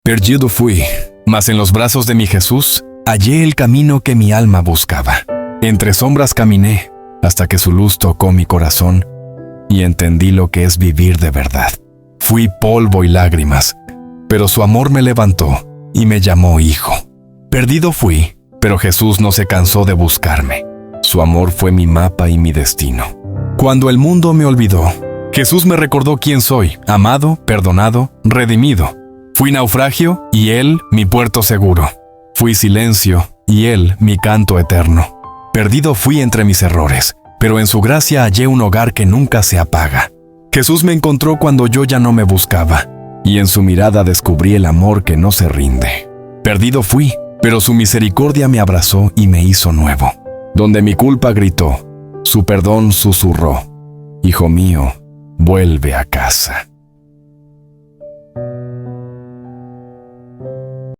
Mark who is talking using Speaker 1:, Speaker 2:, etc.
Speaker 1: Perdido fui, mas en los brazos de mi Jesús hallé el camino que mi alma buscaba. Entre sombras caminé hasta que su luz tocó mi corazón y entendí lo que es vivir de verdad. Fui polvo y lágrimas, pero su amor me levantó y me llamó hijo. Perdido fui, pero Jesús no se cansó de buscarme. Su amor fue mi mapa y mi destino. Cuando el mundo me olvidó, Jesús me recordó quién soy, amado, perdonado, redimido. Fui naufragio y Él mi puerto seguro. Fui silencio y Él mi canto eterno. Perdido fui entre mis errores, pero en su gracia hallé un hogar que nunca se apaga. Jesús me encontró cuando yo ya no me buscaba, y en su mirada descubrí el amor que no se rinde. Perdido fui, pero su misericordia me abrazó y me hizo nuevo. Donde mi culpa gritó, su perdón susurró: Hijo mío, vuelve a casa.